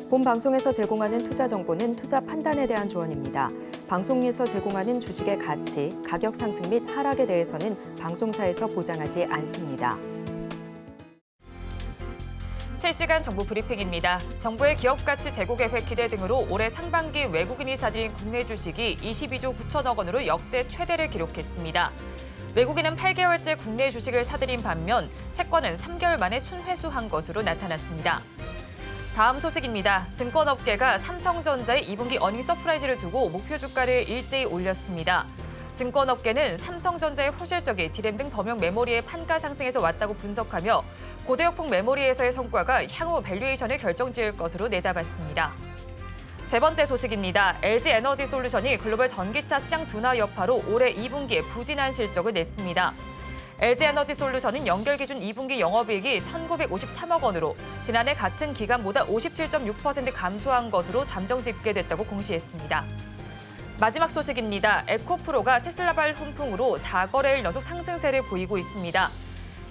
본 방송에서 제공하는 투자 정보는 투자 판단에 대한 조언입니다. 방송에서 제공하는 주식의 가치, 가격 상승 및 하락에 대해서는 방송사에서 보장하지 않습니다. 실시간 정부 브리핑입니다. 정부의 기업가치 재고계획 기대 등으로 올해 상반기 외국인이 사들인 국내 주식이 22조 9천억 원으로 역대 최대를 기록했습니다. 외국인은 8개월째 국내 주식을 사들인 반면 채권은 3개월 만에 순회수한 것으로 나타났습니다. 다음 소식입니다. 증권업계가 삼성전자의 2분기 어닝 서프라이즈를 두고 목표 주가를 일제히 올렸습니다. 증권업계는 삼성전자의 호실적이 디램 등 범용 메모리의 판가 상승에서 왔다고 분석하며 고대역폭 메모리에서의 성과가 향후 밸류에이션을 결정지을 것으로 내다봤습니다. 세 번째 소식입니다. LG에너지솔루션이 글로벌 전기차 시장 둔화 여파로 올해 2분기에 부진한 실적을 냈습니다. LG에너지솔루션은 연결 기준 2분기 영업이익이 1,953억 원으로 지난해 같은 기간보다 57.6% 감소한 것으로 잠정 집계됐다고 공시했습니다. 마지막 소식입니다. 에코프로가 테슬라발 훈풍으로 4거래일 연속 상승세를 보이고 있습니다.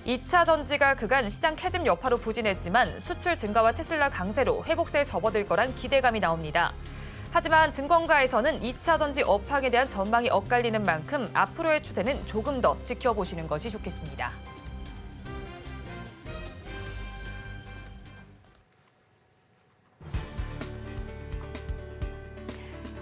2차 전지가 그간 시장 캐즘 여파로 부진했지만 수출 증가와 테슬라 강세로 회복세에 접어들 거란 기대감이 나옵니다. 하지만 증권가에서는 2차 전지 업황에 대한 전망이 엇갈리는 만큼 앞으로의 추세는 조금 더 지켜보시는 것이 좋겠습니다.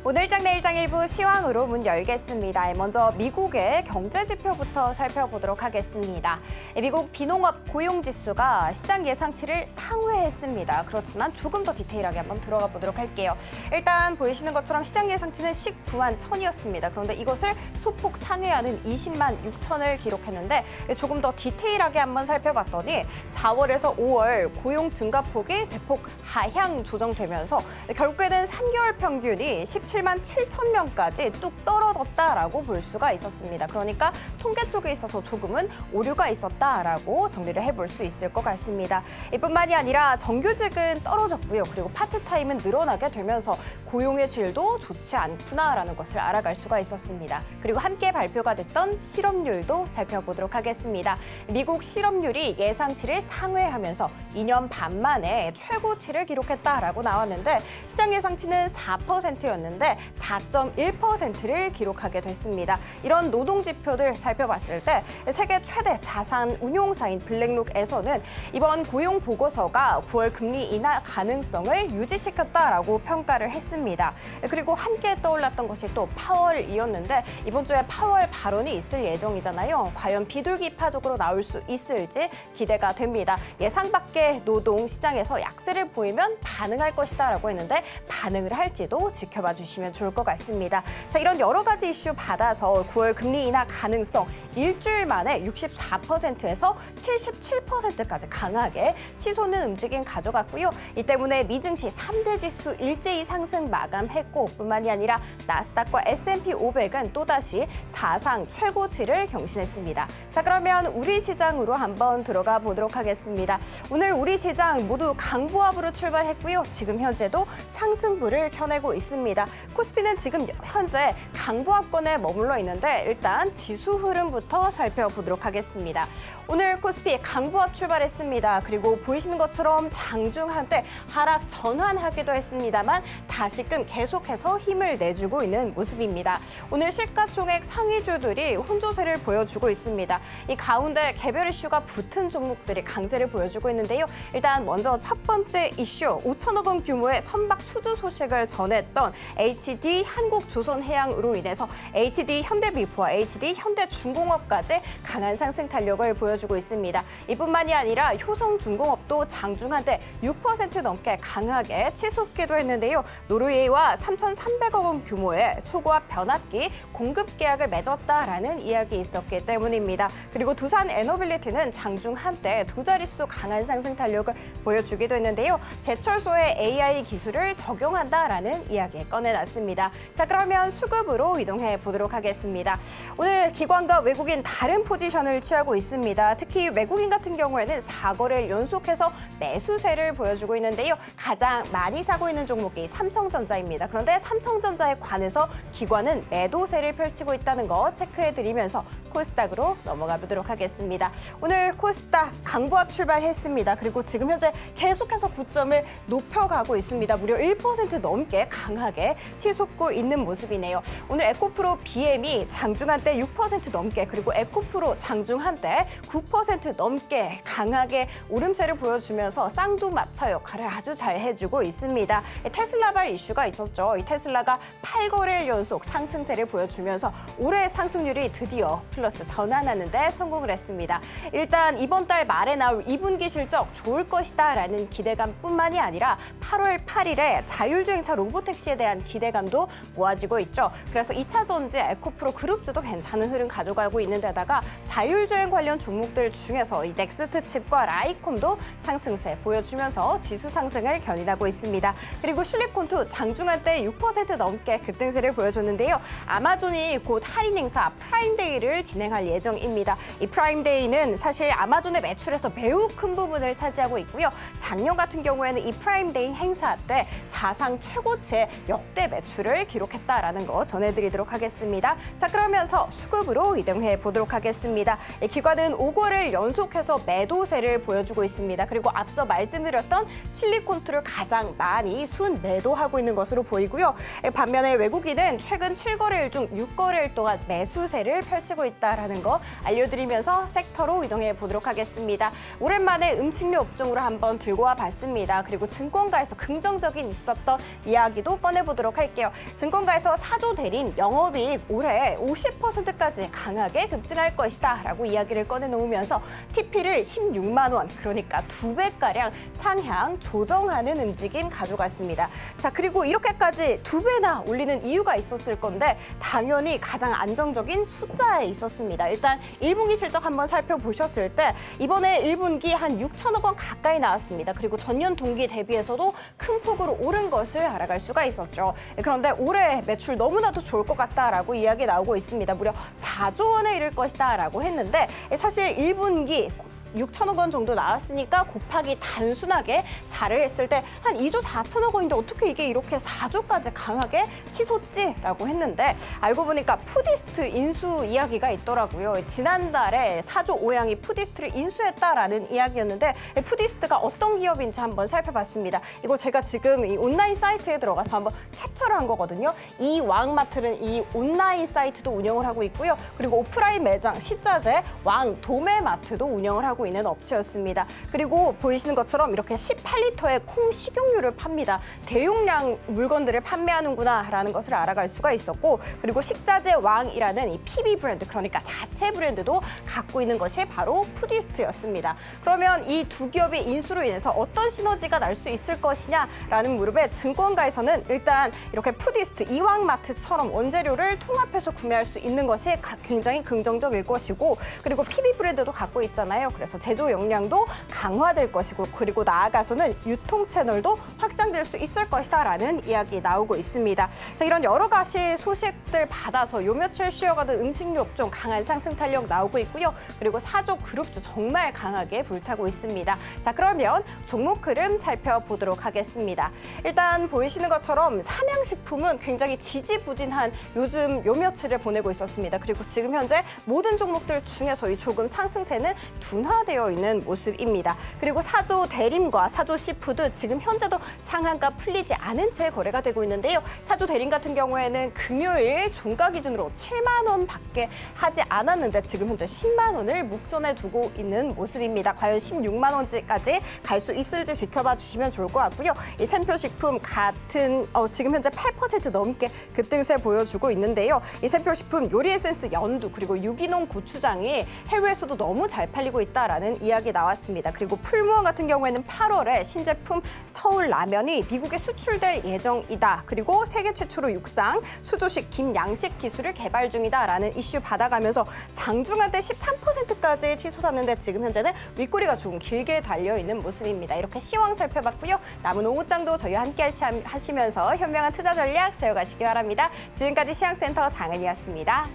오늘장 내일장 일부 시황으로 문 열겠습니다. 먼저 미국의 경제 지표부터 살펴보도록 하겠습니다. 미국 비농업 고용지수가 시장 예상치를 상회했습니다. 그렇지만 조금 더 디테일하게 한번 들어가 보도록 할게요. 일단 보이시는 것처럼 시장 예상치는 19만 1천이었습니다. 그런데 이것을 소폭 상회하는 20만 6천을 기록했는데 조금 더 디테일하게 한번 살펴봤더니 4월에서 5월 고용 증가폭이 대폭 하향 조정되면서 결국에는 3개월 평균이 17만 7천 명까지 뚝 떨어졌다라고 볼 수가 있었습니다. 그러니까 통계 쪽에 있어서 조금은 오류가 있었다라고 정리를 해볼 수 있을 것 같습니다. 이뿐만이 아니라 정규직은 떨어졌고요. 그리고 파트타임은 늘어나게 되면서 고용의 질도 좋지 않구나라는 것을 알아갈 수가 있었습니다. 그리고 함께 발표가 됐던 실업률도 살펴보도록 하겠습니다. 미국 실업률이 예상치를 상회하면서 2년 반 만에 최고치를 기록했다라고 나왔는데 시장 예상치는 4%였는데 4.1%를 기록하게 됐습니다. 이런 노동 지표들 살펴봤을 때 세계 최대 자산 운용사인 블랙록에서는 이번 고용 보고서가 9월 금리 인하 가능성을 유지시켰다라고 평가를 했습니다. 그리고 함께 떠올랐던 것이 또 파월이었는데 이번 주에 파월 발언이 있을 예정이잖아요. 과연 비둘기파적으로 나올 수 있을지 기대가 됩니다. 예상 밖의 노동 시장에서 약세를 보이면 반응할 것이다라고 했는데 반응을 할지도 지켜봐 주시면 좋을 것 같습니다. 자, 이런 여러 가지 이슈 받아서 9월 금리 인하 가능성 일주일 만에 64%에서 77%까지 강하게 치솟는 움직임 가져갔고요. 이 때문에 미증시 3대 지수 일제히 상승 마감했고 뿐만이 아니라 나스닥과 S&P 500은 또다시 사상 최고치를 경신했습니다. 자, 그러면 우리 시장으로 한번 들어가 보도록 하겠습니다. 오늘 우리 시장 모두 강보합으로 출발했고요. 지금 현재도 상승부를 켜내고 있습니다. 코스피는 지금 현재 강보합권에 머물러 있는데 일단 지수 흐름부터 살펴보도록 하겠습니다. 오늘 코스피 강보합 출발했습니다. 그리고 보이시는 것처럼 장중 한때 하락 전환하기도 했습니다만 다시금 계속해서 힘을 내주고 있는 모습입니다. 오늘 시가총액 상위주들이 혼조세를 보여주고 있습니다. 이 가운데 개별 이슈가 붙은 종목들이 강세를 보여주고 있는데요. 일단 먼저 첫 번째 이슈 5천억 원 규모의 선박 수주 소식을 전했던 HD 한국조선해양으로 인해서 HD 현대미포와 HD 현대중공업까지 강한 상승 탄력을 보여주고 있습니다. 이뿐만이 아니라 효성중공업도 장중 한때 6% 넘게 강하게 치솟기도 했는데요. 노르웨이와 3,300억 원 규모의 초고압 변압기 공급 계약을 맺었다라는 이야기 있었기 때문입니다. 그리고 두산 에너빌리티는 장중 한때 두 자릿수 강한 상승 탄력을 보여주기도 했는데요. 제철소에 AI 기술을 적용한다라는 이야기 꺼내놨습니다. 자, 그러면 수급으로 이동해 보도록 하겠습니다. 오늘 기관과 외국인 다른 포지션을 취하고 있습니다. 있습니다. 특히 외국인 같은 경우에는 4거래일 연속해서 매수세를 보여주고 있는데요. 가장 많이 사고 있는 종목이 삼성전자입니다. 그런데 삼성전자에 관해서 기관은 매도세를 펼치고 있다는 거 체크해드리면서 코스닥으로 넘어가 보도록 하겠습니다. 오늘 코스닥 강보합 출발했습니다. 그리고 지금 현재 계속해서 고점을 높여가고 있습니다. 무려 1% 넘게 강하게 치솟고 있는 모습이네요. 오늘 에코프로 BM이 장중 한때 6% 넘게 그리고 에코프로 장중 한때 9% 넘게 강하게 오름세를 보여주면서 쌍두마차 역할을 아주 잘 해주고 있습니다. 테슬라발 이슈가 있었죠. 이 테슬라가 8거래일 연속 상승세를 보여주면서 올해 상승률이 드디어 플러스 전환하는 데 성공을 했습니다. 일단 이번 달 말에 나올 2분기 실적 좋을 것이다라는 기대감뿐만이 아니라 8월 8일에 자율주행차 로보택시에 대한 기대감도 모아지고 있죠. 그래서 2차 전지 에코프로 그룹주도 괜찮은 흐름 가져가고 있는 데다가 자율주행 관련 종목들 중에서 이 넥스트칩과 라이콤도 상승세 보여주면서 지수 상승을 견인하고 있습니다. 그리고 실리콘투 장중한 때 6% 넘게 급등세를 보여줬는데요. 아마존이 곧 할인 행사 프라임데이를 진행할 예정입니다. 이 프라임데이는 사실 아마존의 매출에서 매우 큰 부분을 차지하고 있고요. 작년 같은 경우에는 이 프라임데이 행사 때 사상 최고치의 역대 매출을 기록했다라는 거 전해드리도록 하겠습니다. 자, 그러면서 수급으로 이동해 보도록 하겠습니다. 기관은 5거래일 연속해서 매도세를 보여주고 있습니다. 그리고 앞서 말씀드렸던 실리콘투를 가장 많이 순매도하고 있는 것으로 보이고요. 반면에 외국인은 최근 7거래일 중 6거래일 동안 매수세를 펼치고 있다라는 거 알려드리면서 섹터로 이동해 보도록 하겠습니다. 오랜만에 음식료 업종으로 한번 들고 와 봤습니다. 그리고 증권가에서 긍정적인 있었던 이야기도 꺼내보도록 할게요. 증권가에서 사조 대림 영업이익 올해 50%까지 강하게 급증할 것이다 라고 이야기를 꺼내놓으면서 TP를 16만 원, 그러니까 2배가량 상향 조정하는 움직임 가져갔습니다. 자, 그리고 이렇게까지 2배나 올리는 이유가 있었을 건데 당연히 가장 안정적인 숫자에 있었습니다. 일단 1분기 실적 한번 살펴보셨을 때 이번에 1분기 한 6천억 원 가까이 나왔습니다. 그리고 전년 동기 대비해서도 큰 폭으로 오른 것을 알아갈 수가 있었죠. 그런데 올해 매출 너무나도 좋을 것 같다라고 이야기 나오고 있습니다. 무려 4조 원에 이를 것이다라고 했는데 사실 1분기 6천억 원 정도 나왔으니까 곱하기 단순하게 4를 했을 때 한 2조 4천억 원인데 어떻게 이게 이렇게 4조까지 강하게 치솟지라고 했는데 알고 보니까 푸디스트 인수 이야기가 있더라고요. 지난달에 4조 5양이 푸디스트를 인수했다라는 이야기였는데 푸디스트가 어떤 기업인지 한번 살펴봤습니다. 이거 제가 지금 이 온라인 사이트에 들어가서 한번 캡처를 한 거거든요. 이 왕마트는 이 온라인 사이트도 운영을 하고 있고요. 그리고 오프라인 매장 식자재 왕 도매마트도 운영을 하고 있는 업체였습니다. 그리고 보이시는 것처럼 이렇게 18리터의 콩 식용유를 팝니다. 대용량 물건들을 판매하는구나라는 것을 알아갈 수가 있었고, 그리고 식자재 왕이라는 이 PB 브랜드, 그러니까 자체 브랜드도 갖고 있는 것이 바로 푸디스트였습니다. 그러면 이 두 기업의 인수로 인해서 어떤 시너지가 날 수 있을 것이냐라는 무렵에 증권가에서는 일단 이렇게 푸디스트, 이왕마트처럼 원재료를 통합해서 구매할 수 있는 것이 굉장히 긍정적일 것이고, 그리고 PB 브랜드도 갖고 있잖아요. 그래서 제조 역량도 강화될 것이고, 그리고 나아가서는 유통 채널도 확장될 수 있을 것이다라는 이야기 나오고 있습니다. 자, 이런 여러 가지 소식들 받아서 요 며칠 쉬어가던 음식료 업종 강한 상승 탄력 나오고 있고요. 그리고 사조 그룹주 정말 강하게 불타고 있습니다. 자, 그러면 종목 흐름 살펴보도록 하겠습니다. 일단 보이시는 것처럼 삼양식품은 굉장히 지지부진한 요즘 요 며칠을 보내고 있었습니다. 그리고 지금 현재 모든 종목들 중에서 이 조금 상승세는 둔화되어 있는 모습입니다. 그리고 사조 대림과 사조 시푸드 지금 현재도 상한가 풀리지 않은 채 거래가 되고 있는데요. 사조 대림 같은 경우에는 금요일 종가 기준으로 7만 원밖에 하지 않았는데 지금 현재 10만 원을 목전에 두고 있는 모습입니다. 과연 16만 원까지 갈 수 있을지 지켜봐 주시면 좋을 것 같고요. 이 샘표식품 같은 지금 현재 8% 넘게 급등세 보여주고 있는데요. 이 샘표식품 요리 에센스 연두 그리고 유기농 고추장이 해외에서도 너무 잘 팔리고 있다라는 이야기 나왔습니다. 그리고 풀무원 같은 경우에는 8월에 신제품 서울 라면이 미국에 수출될 예정이다. 그리고 세계 최초로 육상 수조식 김양식 기술을 개발 중이다라는 이슈 받아가면서 장중한 때 13%까지 치솟았는데 지금 현재는 윗꼬리가 조금 길게 달려있는 모습입니다. 이렇게 시황 살펴봤고요. 남은 오후장도 저희와 함께 하시면서 현명한 투자 전략 세워가시기 바랍니다. 지금까지 시황센터 장은이었습니다.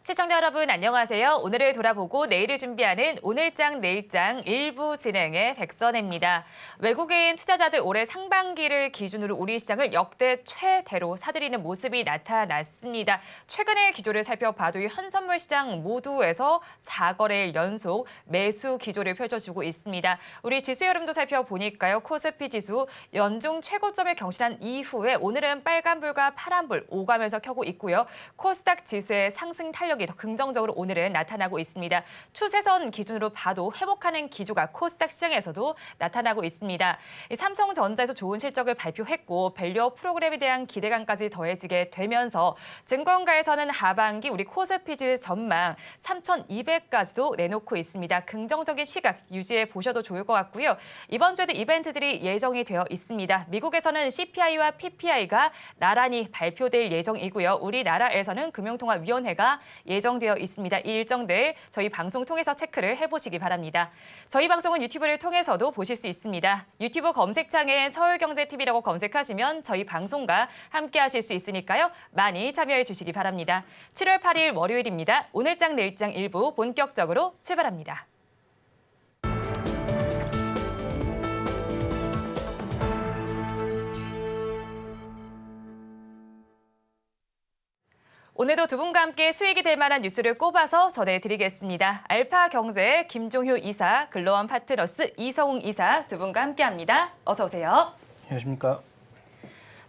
시청자 여러분 안녕하세요. 오늘을 돌아보고 내일을 준비하는 오늘장 내일장 일부 진행의 백선혜입니다. 외국인 투자자들 올해 상반기를 기준으로 우리 시장을 역대 최대로 사들이는 모습이 나타났습니다. 최근의 기조를 살펴봐도 이 현선물 시장 모두에서 4거래일 연속 매수 기조를 펼쳐주고 있습니다. 우리 지수 흐름도 살펴보니까요. 코스피 지수 연중 최고점을 경신한 이후에 오늘은 빨간불과 파란불 오가면서 켜고 있고요. 코스닥 지수의 상승 탄력이 더 긍정적으로 오늘은 나타나고 있습니다. 추세선 기준으로 봐도 회복하는 기조가 코스닥 시장에서도 나타나고 있습니다. 삼성전자에서 좋은 실적을 발표했고 밸류업 프로그램에 대한 기대감까지 더해지게 되면서 증권가에서는 하반기 우리 코스피 지수 전망 3,200까지도 내놓고 있습니다. 긍정적인 시각 유지해 보셔도 좋을 것 같고요. 이번 주에도 이벤트들이 예정이 되어 있습니다. 미국에서는 CPI와 PPI가 나란히 발표될 예정이고요. 우리나라에서는 금융통화위원회가 예정되어 있습니다. 이 일정들 저희 방송 통해서 체크를 해보시기 바랍니다. 저희 방송은 유튜브를 통해서도 보실 수 있습니다. 유튜브 검색창에 서울경제TV라고 검색하시면 저희 방송과 함께 하실 수 있으니까요. 많이 참여해 주시기 바랍니다. 7월 8일 월요일입니다. 오늘장 내일장 일부 본격적으로 출발합니다. 오늘도 두 분과 함께 수익이 될 만한 뉴스를 꼽아서 전해드리겠습니다. 알파경제의 김종효 이사, 글로원 파트너스 이성웅 이사 두 분과 함께합니다. 어서 오세요. 안녕하십니까.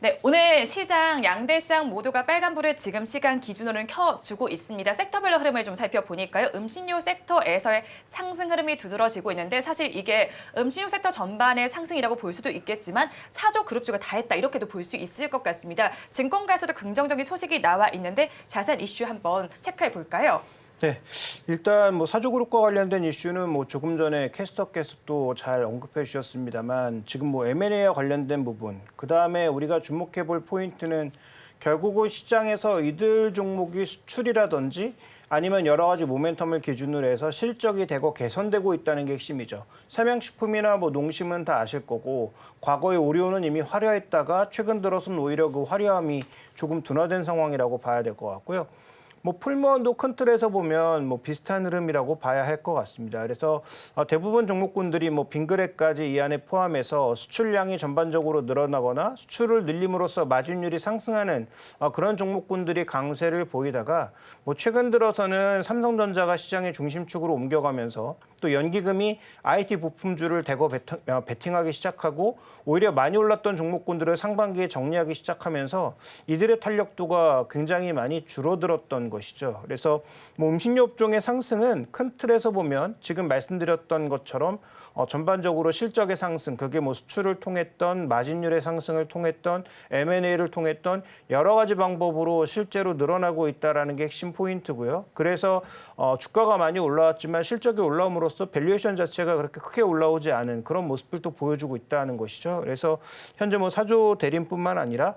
네, 오늘 시장, 양대 시장 모두가 빨간불을 지금 시간 기준으로는 켜주고 있습니다. 섹터별로 흐름을 좀 살펴보니까요. 음식료 섹터에서의 상승 흐름이 두드러지고 있는데 사실 이게 음식료 섹터 전반의 상승이라고 볼 수도 있겠지만 사조 그룹주가 다 했다 이렇게도 볼 수 있을 것 같습니다. 증권가에서도 긍정적인 소식이 나와 있는데 자세한 이슈 한번 체크해 볼까요? 네, 일단 뭐 사조그룹과 관련된 이슈는 뭐 조금 전에 캐스터께서 또 잘 언급해 주셨습니다만 지금 뭐 M&A와 관련된 부분, 그 다음에 우리가 주목해 볼 포인트는 결국은 시장에서 이들 종목이 수출이라든지 아니면 여러 가지 모멘텀을 기준으로 해서 실적이 되고 개선되고 있다는 게 핵심이죠. 삼양식품이나 뭐 농심은 다 아실 거고 과거에 오리온은 이미 화려했다가 최근 들어서는 오히려 그 화려함이 조금 둔화된 상황이라고 봐야 될 것 같고요. 뭐 풀무원도 큰 틀에서 보면 뭐 비슷한 흐름이라고 봐야 할 것 같습니다. 그래서 대부분 종목군들이 뭐 빙그레까지 이 안에 포함해서 수출량이 전반적으로 늘어나거나 수출을 늘림으로써 마진율이 상승하는 그런 종목군들이 강세를 보이다가 뭐 최근 들어서는 삼성전자가 시장의 중심축으로 옮겨가면서 또 연기금이 IT 부품주를 대거 베팅하기 시작하고 오히려 많이 올랐던 종목군들을 상반기에 정리하기 시작하면서 이들의 탄력도가 굉장히 많이 줄어들었던 것이죠. 그래서 뭐 음식료 업종의 상승은 큰 틀에서 보면 지금 말씀드렸던 것처럼 전반적으로 실적의 상승, 그게 뭐 수출을 통했던 마진율의 상승을 통했던 M&A를 통했던 여러 가지 방법으로 실제로 늘어나고 있다는 게 핵심 포인트고요. 그래서 주가가 많이 올라왔지만 실적이 올라옴으로써 밸류에이션 자체가 그렇게 크게 올라오지 않은 그런 모습을 또 보여주고 있다는 것이죠. 그래서 현재 뭐 사조 대림뿐만 아니라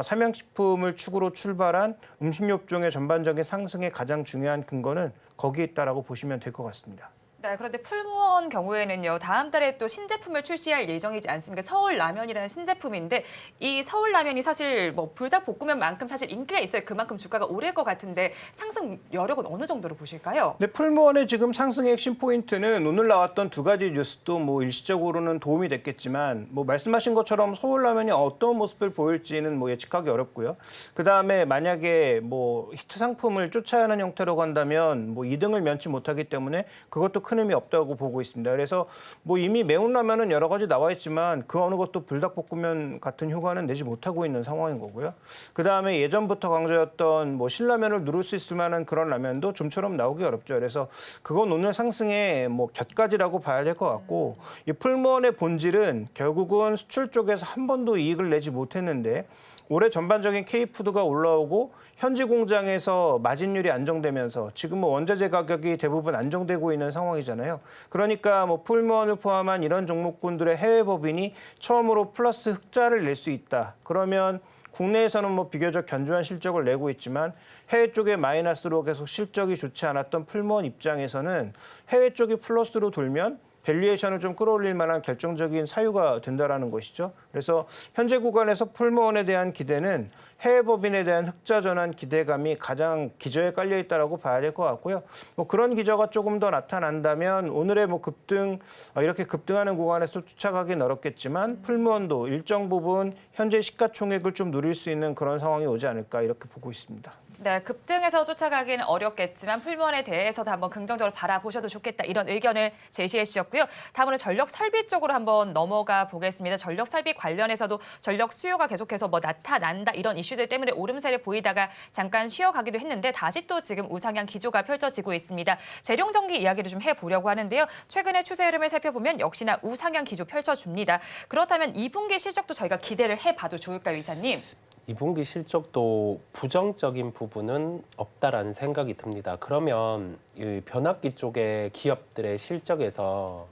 삼양식품을 축으로 출발한 음식료 업종의 전반적인 상승의 가장 중요한 근거는 거기에 있다라고 보시면 될 것 같습니다. 네, 그런데 풀무원 경우에는요. 다음 달에 또 신제품을 출시할 예정이지 않습니까? 서울라면이라는 신제품인데 이 서울라면이 사실 뭐 불닭볶음면만큼 사실 인기가 있어요. 그만큼 주가가 오를 것 같은데 상승 여력은 어느 정도로 보실까요? 네, 풀무원의 지금 상승의 핵심 포인트는 오늘 나왔던 두 가지 뉴스도 뭐 일시적으로는 도움이 됐겠지만 뭐 말씀하신 것처럼 서울라면이 어떤 모습을 보일지는 뭐 예측하기 어렵고요. 그다음에 만약에 뭐 히트 상품을 쫓아야 하는 형태로 간다면 뭐 2등을 면치 못하기 때문에 그것도 큰 의미 없다고 보고 있습니다. 그래서 뭐 이미 매운 라면은 여러 가지 나와 있지만 그 어느 것도 불닭볶음면 같은 효과는 내지 못하고 있는 상황인 거고요. 그다음에 예전부터 강조였던 뭐 신라면을 누를 수 있을 만한 그런 라면도 좀처럼 나오기 어렵죠. 그래서 그건 오늘 상승의 뭐 곁가지라고 봐야 될 것 같고 이 풀무원의 본질은 결국은 수출 쪽에서 한 번도 이익을 내지 못했는데 올해 전반적인 K푸드가 올라오고 현지 공장에서 마진율이 안정되면서 지금 뭐 원자재 가격이 대부분 안정되고 있는 상황이잖아요. 그러니까 뭐 풀무원을 포함한 이런 종목군들의 해외 법인이 처음으로 플러스 흑자를 낼 수 있다. 그러면 국내에서는 뭐 비교적 견조한 실적을 내고 있지만 해외 쪽에 마이너스로 계속 실적이 좋지 않았던 풀무원 입장에서는 해외 쪽이 플러스로 돌면 밸류에이션을 좀 끌어올릴 만한 결정적인 사유가 된다라는 것이죠. 그래서 현재 구간에서 풀무원에 대한 기대는 해외 법인에 대한 흑자 전환 기대감이 가장 기저에 깔려 있다라고 봐야 될 것 같고요. 뭐 그런 기저가 조금 더 나타난다면 오늘의 뭐 급등 이렇게 급등하는 구간에서 쫓아가긴 어렵겠지만 풀무원도 일정 부분 현재 시가총액을 좀 누릴 수 있는 그런 상황이 오지 않을까 이렇게 보고 있습니다. 네, 급등해서 쫓아가기는 어렵겠지만 풀무원에 대해서도 한번 긍정적으로 바라보셔도 좋겠다 이런 의견을 제시해 주셨고요. 다음으로 전력 설비 쪽으로 한번 넘어가 보겠습니다. 전력 설비 관련해서도 전력 수요가 계속해서 뭐 나타난다 이런 이슈들 때문에 오름세를 보이다가 잠깐 쉬어가기도 했는데 다시 또 지금 우상향 기조가 펼쳐지고 있습니다. 재룡전기 이야기를 좀 해보려고 하는데요. 최근의 추세 흐름을 살펴보면 역시나 우상향 기조 펼쳐줍니다. 그렇다면 2분기 실적도 저희가 기대를 해봐도 좋을까요, 이사님? 2분기 실적도 부정적인 부분은 없다라는 생각이 듭니다. 그러면 이 변압기 쪽의 기업들의 실적에서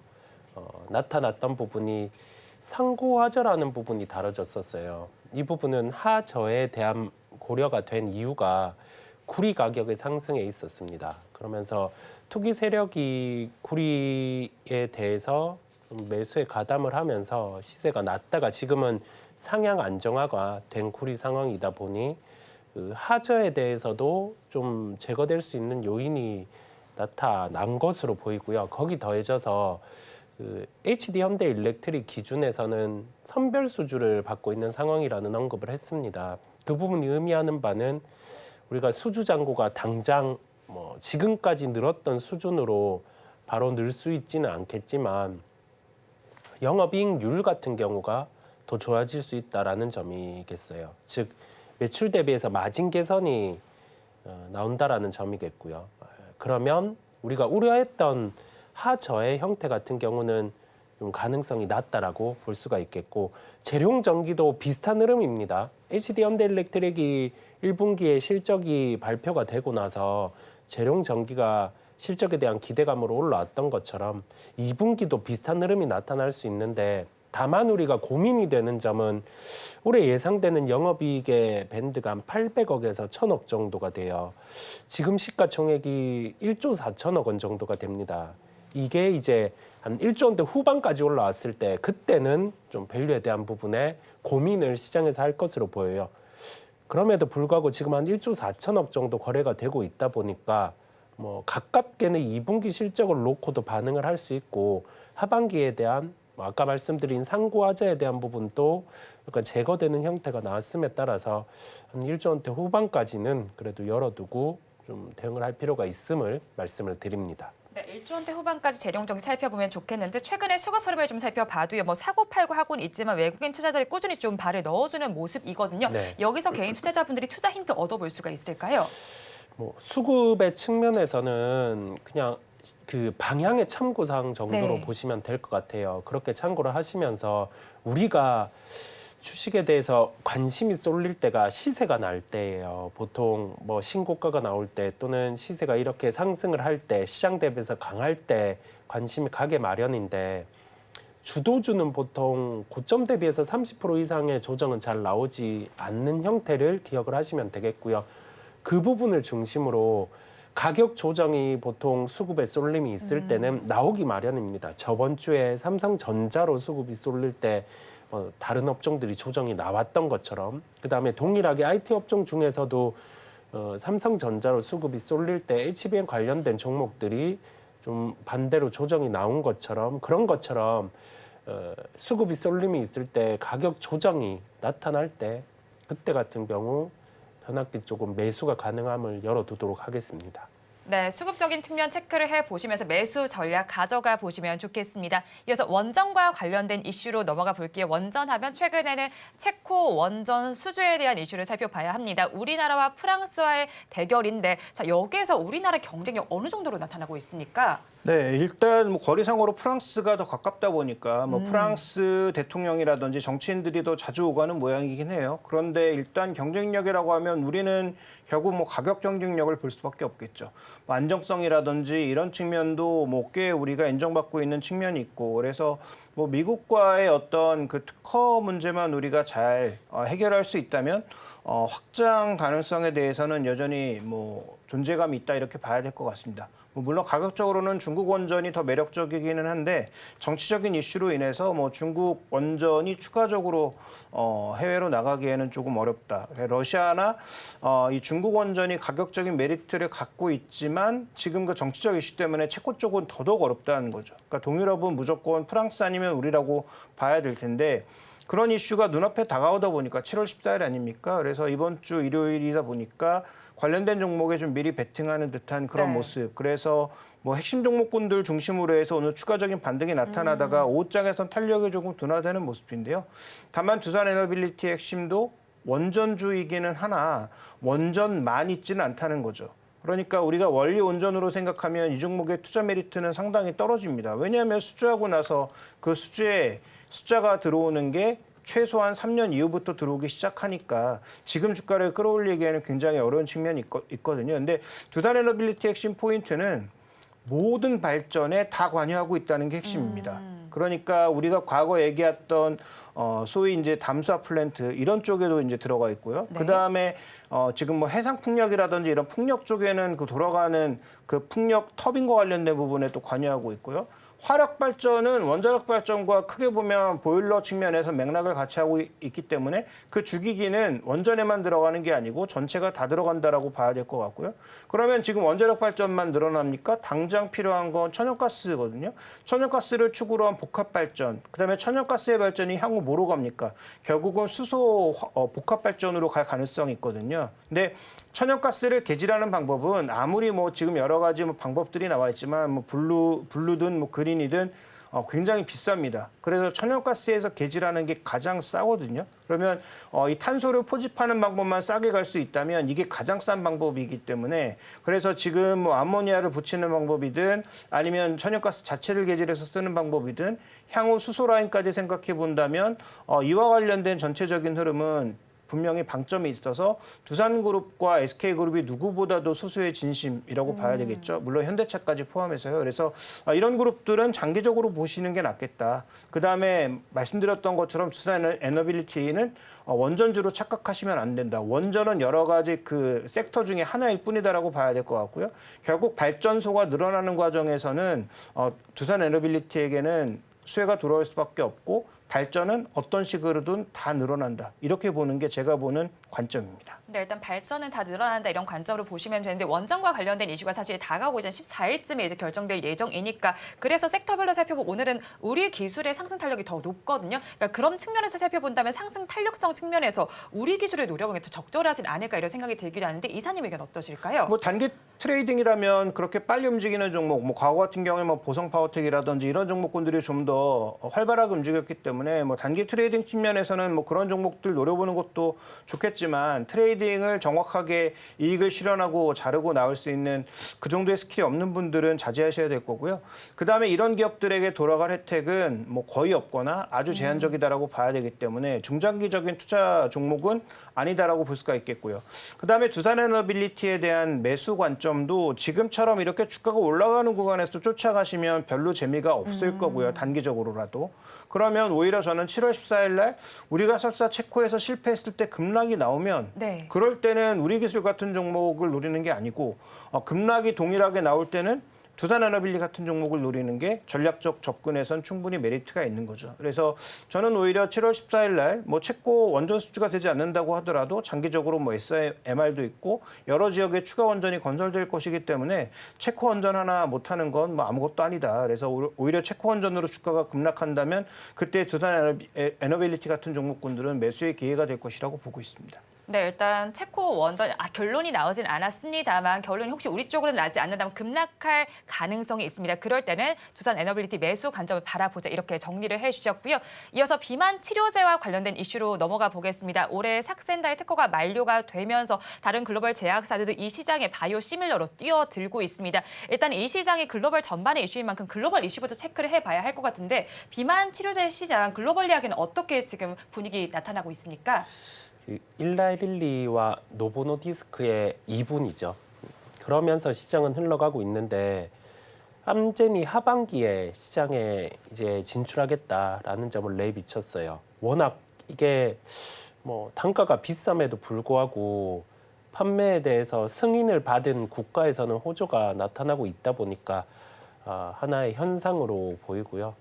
나타났던 부분이 상고하저라는 부분이 다뤄졌었어요. 이 부분은 하저에 대한 고려가 된 이유가 구리 가격의 상승에 있었습니다. 그러면서 투기 세력이 구리에 대해서 매수에 가담을 하면서 시세가 낮다가 지금은 상향 안정화가 된 구리 상황이다 보니 그 하저에 대해서도 좀 제거될 수 있는 요인이 나타난 것으로 보이고요. 거기 더해져서 그 HD 현대 일렉트릭 기준에서는 선별 수주를 받고 있는 상황이라는 언급을 했습니다. 그 부분이 의미하는 바는 우리가 수주 잔고가 당장 뭐 지금까지 늘었던 수준으로 바로 늘 수 있지는 않겠지만 영업이익률 같은 경우가 더 좋아질 수 있다라는 점이겠어요. 즉 매출 대비해서 마진 개선이 나온다라는 점이겠고요. 그러면 우리가 우려했던 하저의 형태 같은 경우는 좀 가능성이 낮다라고 볼 수가 있겠고 재룡 전기도 비슷한 흐름입니다. HD 현대일렉트릭이 1분기에 실적이 발표가 되고 나서 재룡 전기가 실적에 대한 기대감으로 올라왔던 것처럼 2분기도 비슷한 흐름이 나타날 수 있는데 다만 우리가 고민이 되는 점은 올해 예상되는 영업이익의 밴드가 한 800억에서 1000억 정도가 돼요. 지금 시가총액이 1조 4천억 원 정도가 됩니다. 이게 이제 한 1조 원대 후반까지 올라왔을 때 그때는 좀 밸류에 대한 부분에 고민을 시장에서 할 것으로 보여요. 그럼에도 불구하고 지금 한 1조 4천억 정도 거래가 되고 있다 보니까 뭐 가깝게는 2분기 실적을 놓고도 반응을 할 수 있고 하반기에 대한 아까 말씀드린 상고하저에 대한 부분도 약간 제거되는 형태가 나왔음에 따라서 한 1조 원대 후반까지는 그래도 열어두고 좀 대응을 할 필요가 있음을 말씀을 드립니다. 네, 1조 원대 후반까지 재룡전기 살펴보면 좋겠는데 최근에 수급 흐름을 좀 살펴봐도요. 뭐 사고 팔고 하고는 있지만 외국인 투자자들이 꾸준히 좀 발을 넣어주는 모습이거든요. 네. 여기서 개인 투자자분들이 투자 힌트 얻어볼 수가 있을까요? 뭐 수급의 측면에서는 그냥 그 방향의 참고사항 정도로 네. 보시면 될 것 같아요. 그렇게 참고를 하시면서 우리가 주식에 대해서 관심이 쏠릴 때가 시세가 날 때예요. 보통 뭐 신고가가 나올 때 또는 시세가 이렇게 상승을 할 때 시장 대비해서 강할 때 관심이 가게 마련인데 주도주는 보통 고점 대비해서 30% 이상의 조정은 잘 나오지 않는 형태를 기억을 하시면 되겠고요. 그 부분을 중심으로 가격 조정이 보통 수급에 쏠림이 있을 때는 나오기 마련입니다. 저번 주에 삼성전자로 수급이 쏠릴 때 다른 업종들이 조정이 나왔던 것처럼 그다음에 동일하게 IT 업종 중에서도 삼성전자로 수급이 쏠릴 때 HBM 관련된 종목들이 좀 반대로 조정이 나온 것처럼 그런 것처럼 수급이 쏠림이 있을 때 가격 조정이 나타날 때 그때 같은 경우 변압기 쪽은 매수가 가능함을 열어두도록 하겠습니다. 네, 수급적인 측면 체크를 해보시면서 매수 전략 가져가 보시면 좋겠습니다. 이어서 원전과 관련된 이슈로 넘어가 볼게요. 원전하면 최근에는 체코 원전 수주에 대한 이슈를 살펴봐야 합니다. 우리나라와 프랑스와의 대결인데 자 여기에서 우리나라 경쟁력 어느 정도로 나타나고 있습니까? 네, 일단 뭐 거리상으로 프랑스가 더 가깝다 보니까 뭐 프랑스 대통령이라든지 정치인들이 더 자주 오가는 모양이긴 해요. 그런데 일단 경쟁력이라고 하면 우리는 결국 뭐 가격 경쟁력을 볼 수밖에 없겠죠. 뭐 안정성이라든지 이런 측면도 뭐 꽤 우리가 인정받고 있는 측면이 있고 그래서 뭐 미국과의 어떤 그 특허 문제만 우리가 잘 해결할 수 있다면 확장 가능성에 대해서는 여전히 뭐 존재감이 있다 이렇게 봐야 될 것 같습니다. 물론 가격적으로는 중국 원전이 더 매력적이기는 한데 정치적인 이슈로 인해서 뭐 중국 원전이 추가적으로 해외로 나가기에는 조금 어렵다. 러시아나 이 중국 원전이 가격적인 메리트를 갖고 있지만 지금 그 정치적 이슈 때문에 체코 쪽은 더더욱 어렵다는 거죠. 그러니까 동유럽은 무조건 프랑스 아니면 우리라고 봐야 될 텐데 그런 이슈가 눈앞에 다가오다 보니까 7월 14일 아닙니까? 그래서 이번 주 일요일이다 보니까 관련된 종목에 좀 미리 베팅하는 듯한 그런 네. 모습. 그래서 뭐 핵심 종목군들 중심으로 해서 오늘 추가적인 반등이 나타나다가 오후장에선 탄력이 조금 둔화되는 모습인데요. 다만 두산 에너빌리티의 핵심도 원전주이기는 하나 원전만 있지는 않다는 거죠. 그러니까 우리가 원리 온전으로 생각하면 이 종목의 투자 메리트는 상당히 떨어집니다. 왜냐하면 수주하고 나서 그 수주에 숫자가 들어오는 게 최소한 3년 이후부터 들어오기 시작하니까 지금 주가를 끌어올리기에는 굉장히 어려운 측면이 있거든요. 근데 두산 에너빌리티 핵심 포인트는 모든 발전에 다 관여하고 있다는 게 핵심입니다. 그러니까 우리가 과거 얘기했던 소위 이제 담수화 플랜트 이런 쪽에도 이제 들어가 있고요. 네. 그다음에 지금 뭐 해상 풍력이라든지 이런 풍력 쪽에는 그 돌아가는 그 풍력 터빈과 관련된 부분에 또 관여하고 있고요. 화력 발전은 원자력 발전과 크게 보면 보일러 측면에서 맥락을 같이 하고 있기 때문에 그 주기기는 원전에만 들어가는 게 아니고 전체가 다 들어간다라고 봐야 될 것 같고요. 그러면 지금 원자력 발전만 늘어납니까? 당장 필요한 건 천연가스거든요. 천연가스를 축으로 한 복합 발전, 그다음에 천연가스의 발전이 향후 뭐로 갑니까? 결국은 수소 복합 발전으로 갈 가능성이 있거든요. 근데 천연가스를 개질하는 방법은 아무리 뭐 지금 여러 가지 뭐 방법들이 나와 있지만 뭐 블루든 뭐 그린이든 굉장히 비쌉니다. 그래서 천연가스에서 개질하는 게 가장 싸거든요. 그러면 이 탄소를 포집하는 방법만 싸게 갈 수 있다면 이게 가장 싼 방법이기 때문에 그래서 지금 뭐 암모니아를 붙이는 방법이든 아니면 천연가스 자체를 개질해서 쓰는 방법이든 향후 수소 라인까지 생각해 본다면 이와 관련된 전체적인 흐름은 분명히 방점이 있어서 두산그룹과 SK그룹이 누구보다도 수소의 진심이라고 봐야 되겠죠. 물론 현대차까지 포함해서요. 그래서 이런 그룹들은 장기적으로 보시는 게 낫겠다. 그다음에 말씀드렸던 것처럼 두산 에너빌리티는 원전주로 착각하시면 안 된다. 원전은 여러 가지 그 섹터 중에 하나일 뿐이다라고 봐야 될 것 같고요. 결국 발전소가 늘어나는 과정에서는 두산 에너빌리티에게는 수혜가 돌아올 수밖에 없고 발전은 어떤 식으로든 다 늘어난다. 이렇게 보는 게 제가 보는 관점입니다. 네, 일단 발전은 다 늘어난다 이런 관점으로 보시면 되는데 원전과 관련된 이슈가 사실 다가오고 이제 14일쯤에 이제 결정될 예정이니까 그래서 섹터별로 살펴보고 오늘은 우리 기술의 상승 탄력이 더 높거든요. 그러니까 그런 측면에서 살펴본다면 상승 탄력성 측면에서 우리 기술을 노려보는 게 더 적절하진 않을까 이런 생각이 들기도 하는데 이사님 의견 어떠실까요? 뭐 단기 트레이딩이라면 그렇게 빨리 움직이는 종목, 뭐 과거 같은 경우에 뭐 보성 파워텍이라든지 이런 종목군들이 좀 더 활발하게 움직였기 때문에 뭐 단기 트레이딩 측면에서는 뭐 그런 종목들 노려보는 것도 좋겠지만 트레이딩을 정확하게 이익을 실현하고 자르고 나올 수 있는 그 정도의 스킬이 없는 분들은 자제하셔야 될 거고요. 그다음에 이런 기업들에게 돌아갈 혜택은 뭐 거의 없거나 아주 제한적이다라고 봐야 되기 때문에 중장기적인 투자 종목은 아니다라고 볼 수가 있겠고요. 그다음에 두산에너빌리티에 대한 매수 관점도 지금처럼 이렇게 주가가 올라가는 구간에서 쫓아가시면 별로 재미가 없을 거고요. 단기적으로라도. 그러면 오히려 저는 7월 14일 날 우리가 설사 체코에서 실패했을 때 급락이 나오면 네. 그럴 때는 우리 기술 같은 종목을 노리는 게 아니고 급락이 동일하게 나올 때는 두산에너빌리 같은 종목을 노리는 게 전략적 접근에선 충분히 메리트가 있는 거죠. 그래서 저는 오히려 7월 14일 날 뭐 체코 원전 수주가 되지 않는다고 하더라도 장기적으로 뭐 SMR도 있고 여러 지역에 추가 원전이 건설될 것이기 때문에 체코 원전 하나 못하는 건 뭐 아무것도 아니다. 그래서 오히려 체코 원전으로 주가가 급락한다면 그때 두산에너빌리티 같은 종목군들은 매수의 기회가 될 것이라고 보고 있습니다. 네, 일단 체코 원전 결론이 나오진 않았습니다만 결론이 혹시 우리 쪽으로 나지 않는다면 급락할 가능성이 있습니다. 그럴 때는 두산 에너빌리티 매수 관점을 바라보자 이렇게 정리를 해주셨고요. 이어서 비만 치료제와 관련된 이슈로 넘어가 보겠습니다. 올해 삭센다의 특허가 만료가 되면서 다른 글로벌 제약사들도 이 시장에 바이오 시밀러로 뛰어들고 있습니다. 일단 이 시장이 글로벌 전반의 이슈인 만큼 글로벌 이슈부터 체크를 해봐야 할 것 같은데 비만 치료제 시장 글로벌리하게는 어떻게 지금 분위기 나타나고 있습니까? 일라일릴리와 노보노디스크의 2분이죠. 그러면서 시장은 흘러가고 있는데 암젠이 하반기에 시장에 이제 진출하겠다라는 점을 내비쳤어요. 워낙 이게 뭐 단가가 비쌈에도 불구하고 판매에 대해서 승인을 받은 국가에서는 호조가 나타나고 있다 보니까 하나의 현상으로 보이고요.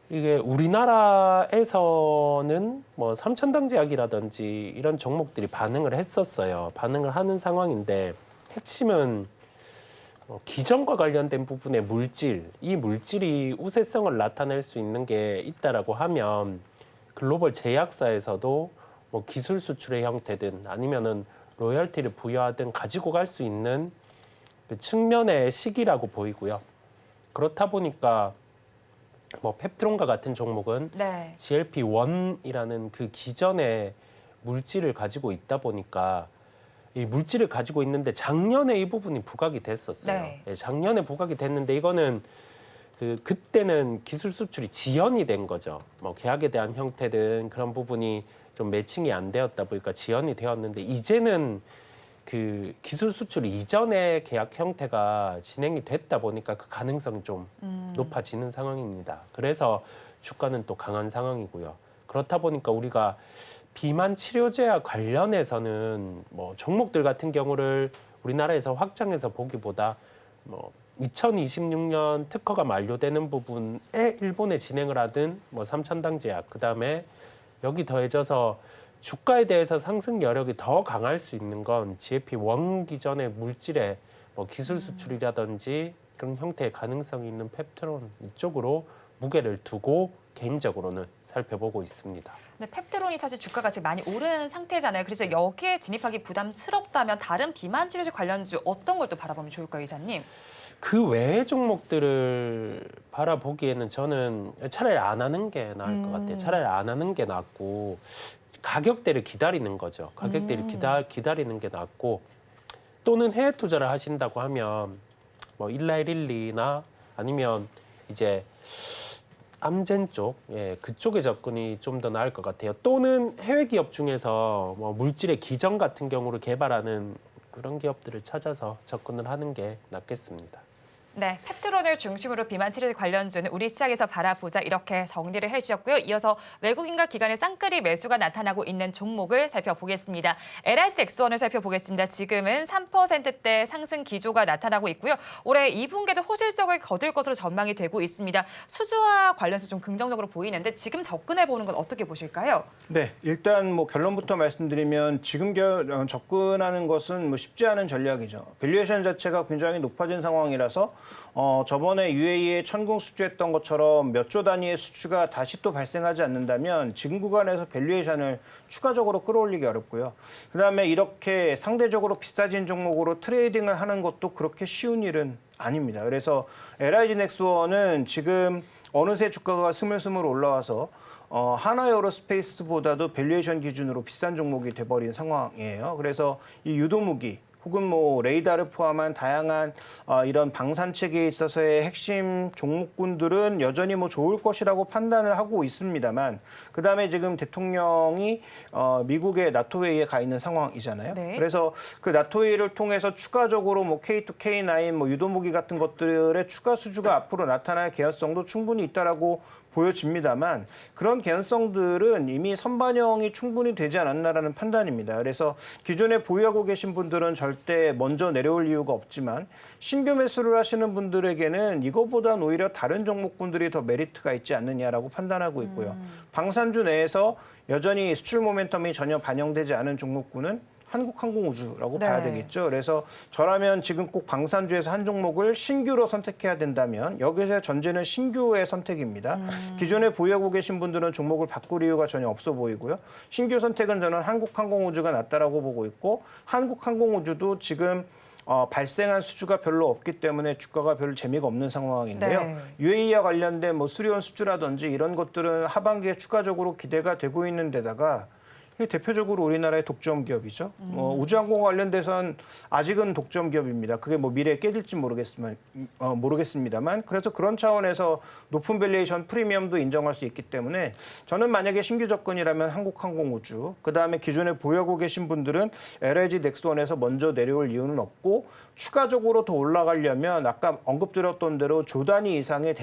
이게 우리나라에서는 뭐 삼천당제약이라든지 이런 종목들이 반응을 했었어요. 반응을 하는 상황인데 핵심은 기전과 관련된 부분의 물질, 이 물질이 우세성을 나타낼 수 있는 게 있다라고 하면 글로벌 제약사에서도 뭐 기술 수출의 형태든 아니면은 로열티를 부여하든 가지고 갈 수 있는 그 측면의 시기라고 보이고요. 그렇다 보니까 뭐 펩트론과 같은 종목은 네. GLP-1이라는 그 기전의 물질을 가지고 있다 보니까 이 물질을 가지고 있는데 작년에 이 부분이 부각이 됐었어요. 네. 예, 작년에 부각이 됐는데 이거는 그때는 기술 수출이 지연이 된 거죠. 뭐 계약에 대한 형태든 그런 부분이 좀 매칭이 안 되었다 보니까 지연이 되었는데 이제는 그 기술 수출 이전의 계약 형태가 진행이 됐다 보니까 그 가능성이 좀 높아지는 상황입니다. 그래서 주가는 또 강한 상황이고요. 그렇다 보니까 우리가 비만 치료제와 관련해서는 뭐 종목들 같은 경우를 우리나라에서 확장해서 보기보다 뭐 2026년 특허가 만료되는 부분에 일본에 진행을 하든 뭐 삼천당제약 그다음에 여기 더해져서 주가에 대해서 상승 여력이 더 강할 수 있는 건 GLP-1 기전의 물질의 뭐 기술 수출이라든지 그런 형태의 가능성이 있는 펩트론 이쪽으로 무게를 두고 개인적으로는 살펴보고 있습니다. 근데 펩트론이 사실 주가가 지금 많이 오른 상태잖아요. 그래서 여기에 진입하기 부담스럽다면 다른 비만 치료제 관련주 어떤 걸 또 바라보면 좋을까요, 이사님? 그 외의 종목들을 바라보기에는 저는 차라리 안 하는 게 나을 것 같아요. 차라리 안 하는 게 낫고 가격대를 기다리는 거죠. 가격대를 기다리는 게 낫고 또는 해외 투자를 하신다고 하면 뭐 일라일릴리나 아니면 이제 암젠 쪽, 예, 그쪽의 접근이 좀 더 나을 것 같아요. 또는 해외 기업 중에서 뭐 물질의 기전 같은 경우를 개발하는 그런 기업들을 찾아서 접근을 하는 게 낫겠습니다. 네, 펩트론을 중심으로 비만 치료제 관련주는 우리 시장에서 바라보자 이렇게 정리를 해주셨고요. 이어서 외국인과 기관의 쌍끌이 매수가 나타나고 있는 종목을 살펴보겠습니다. LIG 넥스원을 살펴보겠습니다. 지금은 3%대 상승 기조가 나타나고 있고요. 올해 2분기에도 호실적을 거둘 것으로 전망이 되고 있습니다. 수주와 관련해서 좀 긍정적으로 보이는데 지금 접근해보는 건 어떻게 보실까요? 네, 일단 뭐 결론부터 말씀드리면 지금 접근하는 것은 뭐 쉽지 않은 전략이죠. 밸류에이션 자체가 굉장히 높아진 상황이라서 저번에 UAE에 천궁 수주했던 것처럼 몇 조 단위의 수주가 다시 또 발생하지 않는다면 지금 구간에서 밸류에이션을 추가적으로 끌어올리기 어렵고요. 그다음에 이렇게 상대적으로 비싸진 종목으로 트레이딩을 하는 것도 그렇게 쉬운 일은 아닙니다. 그래서 LIG 넥스원은 지금 어느새 주가가 스물스물 올라와서 하나에어로스페이스보다도 밸류에이션 기준으로 비싼 종목이 돼버린 상황이에요. 그래서 이 유도무기 혹은 뭐 레이더를 포함한 다양한 이런 방산 체계에 있어서의 핵심 종목군들은 여전히 뭐 좋을 것이라고 판단을 하고 있습니다만 그다음에 지금 대통령이 미국의 나토 회의에 가 있는 상황이잖아요. 네. 그래서 그 나토 회의를 통해서 추가적으로 뭐 K2, K9, 뭐 유도무기 같은 것들의 추가 수주가 앞으로 나타날 개연성도 충분히 있다라고 보여집니다만 그런 개연성들은 이미 선반영이 충분히 되지 않았나라는 판단입니다. 그래서 기존에 보유하고 계신 분들은 절대 먼저 내려올 이유가 없지만 신규 매수를 하시는 분들에게는 이거보다는 오히려 다른 종목군들이 더 메리트가 있지 않느냐라고 판단하고 있고요. 방산주 내에서 여전히 수출 모멘텀이 전혀 반영되지 않은 종목군은 한국항공우주라고 네. 봐야 되겠죠. 그래서 저라면 지금 꼭 방산주에서 한 종목을 신규로 선택해야 된다면 여기서 전제는 신규의 선택입니다. 기존에 보유하고 계신 분들은 종목을 바꿀 이유가 전혀 없어 보이고요. 신규 선택은 저는 한국항공우주가 낫다라고 보고 있고 한국항공우주도 지금 발생한 수주가 별로 없기 때문에 주가가 별로 재미가 없는 상황인데요. 네. UAE와 관련된 뭐 수리온 수주라든지 이런 것들은 하반기에 추가적으로 기대가 되고 있는 데다가 대표적으로 우리나라의 독점 기업이죠. 우주항공 관련돼서는 아직은 독점 기업입니다. 그게 뭐 미래에 깨질지 모르겠습니다만 그래서 그런 차원에서 높은 밸류에이션 프리미엄도 인정할 수 있기 때문에 저는 만약에 신규 접근이라면 한국항공우주 그다음에 기존에 보유하고 계신 분들은 LIG 넥스원에서 먼저 내려올 이유는 없고 추가적으로 더 올라가려면 아까 언급드렸던 대로 조 단위 이상의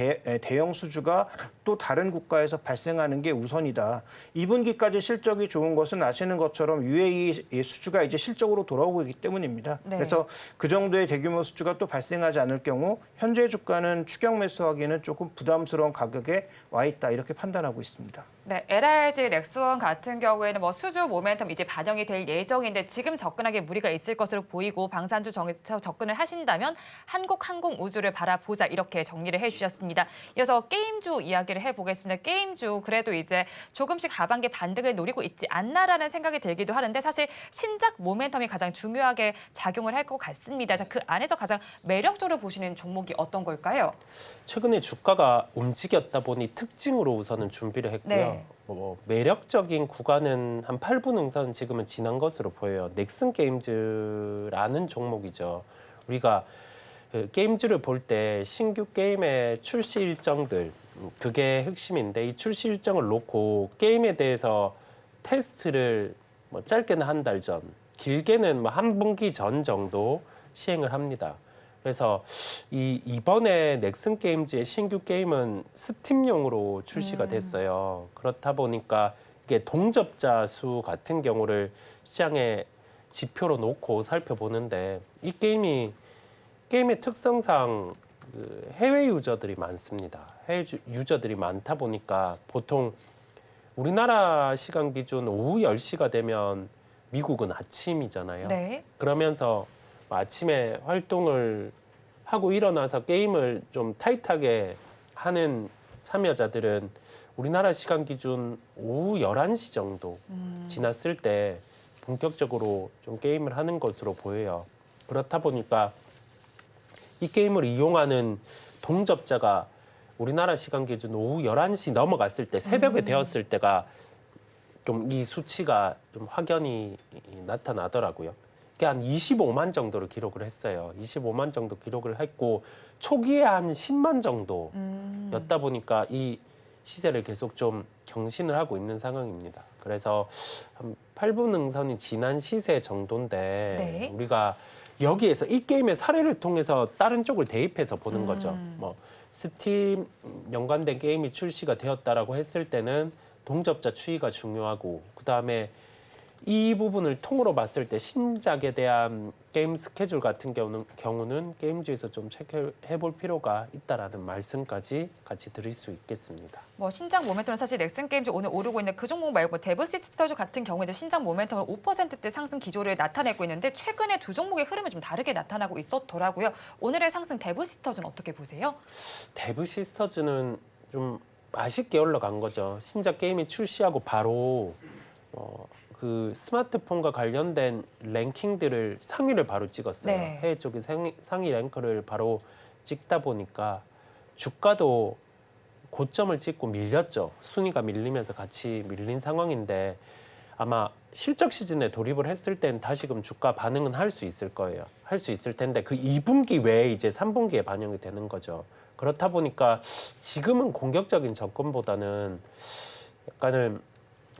대형 수주가 또 다른 국가에서 발생하는 게 우선이다. 2분기까지 실적이 좋은 것은 것은 아시는 것처럼 UAE 수주가 이제 실적으로 돌아오고 있기 때문입니다. 네. 그래서 그 정도의 대규모 수주가 또 발생하지 않을 경우 현재 주가는 추격 매수하기는 조금 부담스러운 가격에 와 있다 이렇게 판단하고 있습니다. 네, LRG 넥스원 같은 경우에는 뭐 수주 모멘텀 이제 반영이 될 예정인데 지금 접근하기에 무리가 있을 것으로 보이고 방산주 정에서 접근을 하신다면 한국항공우주를 바라보자 이렇게 정리를 해주셨습니다. 이어서 게임주 이야기를 해보겠습니다. 게임주 그래도 이제 조금씩 하반기 반등을 노리고 있지 않나라는 생각이 들기도 하는데 사실 신작 모멘텀이 가장 중요하게 작용을 할 것 같습니다. 자, 그 안에서 가장 매력적으로 보시는 종목이 어떤 걸까요? 최근에 주가가 움직였다 보니 특징으로 우선은 준비를 했고요. 네. 매력적인 구간은 한 8분 응선 지금은 지난 것으로 보여요. 넥슨 게임즈라는 종목이죠. 우리가 그 게임즈를 볼 때 신규 게임의 출시 일정들 그게 핵심인데 이 출시 일정을 놓고 게임에 대해서 테스트를 뭐 짧게는 한 달 전, 길게는 뭐 한 분기 전 정도 시행을 합니다. 그래서 이번에 넥슨 게임즈의 신규 게임은 스팀용으로 출시가 됐어요. 그렇다 보니까 이게 동접자 수 같은 경우를 시장에 지표로 놓고 살펴보는데 이 게임의 특성상 그 해외 유저들이 많습니다. 해외 유저들이 많다 보니까 보통 우리나라 시간 기준 오후 10시가 되면 미국은 아침이잖아요. 네. 그러면서 아침에 활동을 하고 일어나서 게임을 좀 타이트하게 하는 참여자들은 우리나라 시간 기준 오후 11시 정도 지났을 때 본격적으로 좀 게임을 하는 것으로 보여요. 그렇다 보니까 이 게임을 이용하는 동접자가 우리나라 시간 기준 오후 11시 넘어갔을 때 새벽에 되었을 때가 좀 이 수치가 좀 확연히 나타나더라고요. 이게 한 25만 정도를 기록을 했어요. 25만 정도 기록을 했고 초기에 한 10만 정도였다 보니까 이 시세를 계속 좀 경신을 하고 있는 상황입니다. 그래서 한 8분 응선이 지난 시세 정도인데 네. 우리가 여기에서 이 게임의 사례를 통해서 다른 쪽을 대입해서 보는 거죠. 뭐 스팀 연관된 게임이 출시가 되었다라고 했을 때는 동접자 추이가 중요하고 그다음에 이 부분을 통으로 봤을 때 신작에 대한 게임 스케줄 같은 경우는 게임주에서 좀 체크해 볼 필요가 있다라는 말씀까지 같이 드릴 수 있겠습니다. 뭐 신작 모멘텀은 사실 넥슨 게임즈 오늘 오르고 있는 그 종목 말고 데브시스터즈 같은 경우에는 신작 모멘텀을 5%대 상승 기조를 나타내고 있는데 최근에 두 종목의 흐름이 좀 다르게 나타나고 있었더라고요. 오늘의 상승 데브시스터즈는 어떻게 보세요? 데브시스터즈는 좀 아쉽게 올라간 거죠. 신작 게임이 출시하고 바로 그 스마트폰과 관련된 랭킹들을 상위를 바로 찍었어요. 네. 해외 쪽에 상위 랭커를 바로 찍다 보니까 주가도 고점을 찍고 밀렸죠. 순위가 밀리면서 같이 밀린 상황인데 아마 실적 시즌에 돌입을 했을 땐 다시금 주가 반응은 할 수 있을 거예요. 할 수 있을 텐데 그 2분기 외에 이제 3분기에 반영이 되는 거죠. 그렇다 보니까 지금은 공격적인 접근보다는 약간은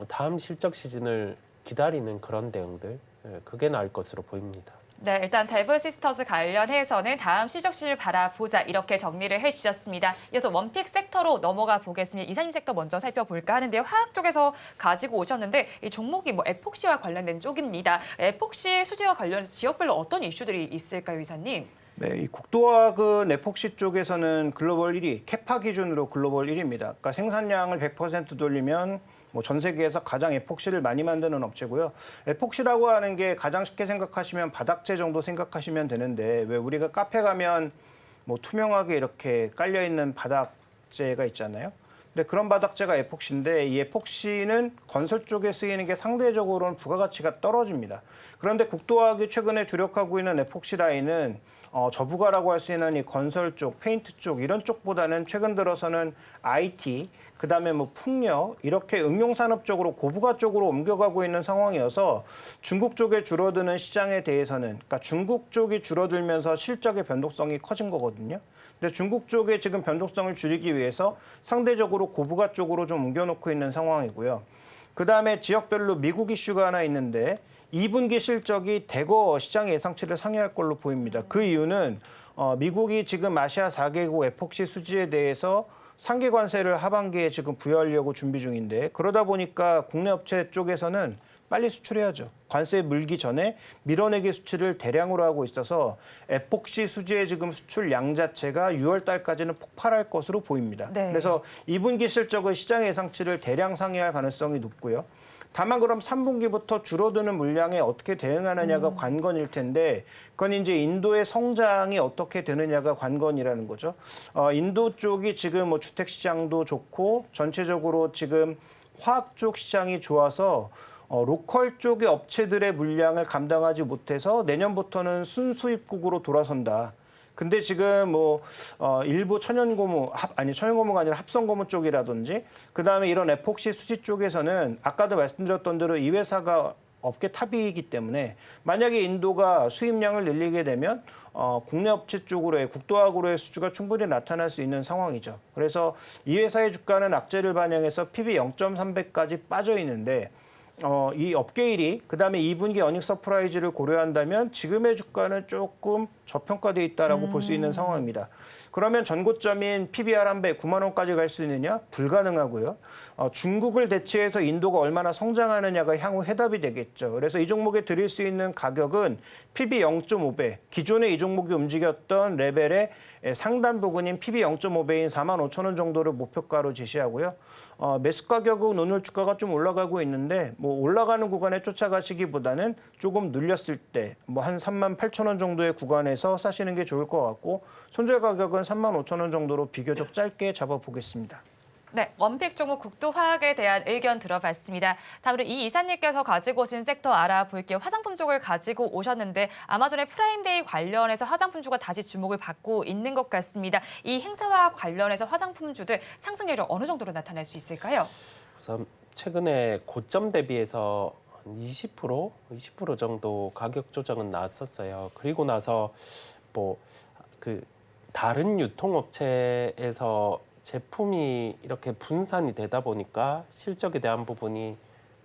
다음 실적 시즌을 기다리는 그런 대응들 그게 나을 것으로 보입니다. 네, 일단 데브시스터즈 관련해서는 다음 실적 시즌을 바라보자 이렇게 정리를 해주셨습니다. 이어서 원픽 섹터로 넘어가 보겠습니다. 이사님 섹터 먼저 살펴볼까 하는데요. 화학 쪽에서 가지고 오셨는데 이 종목이 뭐 에폭시와 관련된 쪽입니다. 에폭시 수지와 관련해서 지역별로 어떤 이슈들이 있을까요, 이사님? 네, 이 국도화학은 에폭시 쪽에서는 글로벌 1위, 캐파 기준으로 글로벌 1위입니다. 그러니까 생산량을 100% 돌리면 뭐 전 세계에서 가장 에폭시를 많이 만드는 업체고요. 에폭시라고 하는 게 가장 쉽게 생각하시면 바닥재 정도 생각하시면 되는데 왜 우리가 카페 가면 뭐 투명하게 이렇게 깔려 있는 바닥재가 있잖아요. 근데 그런 바닥재가 에폭시인데 이 에폭시는 건설 쪽에 쓰이는 게 상대적으로는 부가가치가 떨어집니다. 그런데 국도화학이 최근에 주력하고 있는 에폭시 라인은 저부가라고 할 수 있는 이 건설 쪽, 페인트 쪽 이런 쪽보다는 최근 들어서는 IT, 그다음에 뭐 풍력 이렇게 응용 산업 쪽으로 고부가 쪽으로 옮겨가고 있는 상황이어서 중국 쪽에 줄어드는 시장에 대해서는 그러니까 중국 쪽이 줄어들면서 실적의 변동성이 커진 거거든요. 근데 중국 쪽에 지금 변동성을 줄이기 위해서 상대적으로 고부가 쪽으로 좀 옮겨놓고 있는 상황이고요. 그다음에 지역별로 미국 이슈가 하나 있는데 2분기 실적이 대거 시장 예상치를 상회할 걸로 보입니다. 그 이유는 미국이 지금 아시아 4개국 에폭시 수지에 대해서 상계 관세를 하반기에 지금 부여하려고 준비 중인데 그러다 보니까 국내 업체 쪽에서는 빨리 수출해야죠. 관세 물기 전에 밀어내기 수출을 대량으로 하고 있어서 에폭시 수지의 지금 수출량 자체가 6월 달까지는 폭발할 것으로 보입니다. 네. 그래서 2분기 실적은 시장 예상치를 대량 상회할 가능성이 높고요. 다만 그럼 3분기부터 줄어드는 물량에 어떻게 대응하느냐가 관건일 텐데 그건 이제 인도의 성장이 어떻게 되느냐가 관건이라는 거죠. 인도 쪽이 지금 뭐 주택 시장도 좋고 전체적으로 지금 화학 쪽 시장이 좋아서 로컬 쪽의 업체들의 물량을 감당하지 못해서 내년부터는 순수입국으로 돌아선다. 근데 지금 일부 천연고무가 아니라 합성고무 쪽이라든지 그다음에 이런 에폭시 수지 쪽에서는 아까도 말씀드렸던 대로 이 회사가 업계 탑이기 때문에 만약에 인도가 수입량을 늘리게 되면 국내 업체 쪽으로의 국도학으로의 수주가 충분히 나타날 수 있는 상황이죠. 그래서 이 회사의 주가는 악재를 반영해서 PB 0.3배까지 빠져 있는데 이 업계 1위, 그다음에 2분기 어닝 서프라이즈를 고려한다면 지금의 주가는 조금 저평가돼 있다라고 볼 수 있는 상황입니다. 그러면 전고점인 PBR 한 배 9만 원까지 갈 수 있느냐? 불가능하고요. 중국을 대체해서 인도가 얼마나 성장하느냐가 향후 해답이 되겠죠. 그래서 이 종목에 드릴 수 있는 가격은 PB 0.5배, 기존에 이 종목이 움직였던 레벨의 상단 부근인 PB 0.5배인 4만 5천 원 정도를 목표가로 제시하고요. 매수 가격은 오늘 주가가 좀 올라가고 있는데 올라가는 구간에 쫓아가시기보다는 조금 눌렸을 때 한 3만 8천 원 정도의 구간에서 사시는 게 좋을 것 같고 손절 가격은 3만 5천 원 정도로 비교적 짧게 잡아보겠습니다. 네, 원픽 종목 국도화학에 대한 의견 들어봤습니다. 다음으로 이 이사님께서 가지고 오신 섹터 알아볼게요. 화장품 쪽을 가지고 오셨는데 아마존의 프라임데이 관련해서 화장품주가 다시 주목을 받고 있는 것 같습니다. 이 행사와 관련해서 화장품주들 상승률이 어느 정도로 나타날 수 있을까요? 우선 최근에 고점 대비해서 20% 정도 가격 조정은 나왔었어요. 그리고 나서 다른 유통업체에서 제품이 이렇게 분산이 되다 보니까 실적에 대한 부분이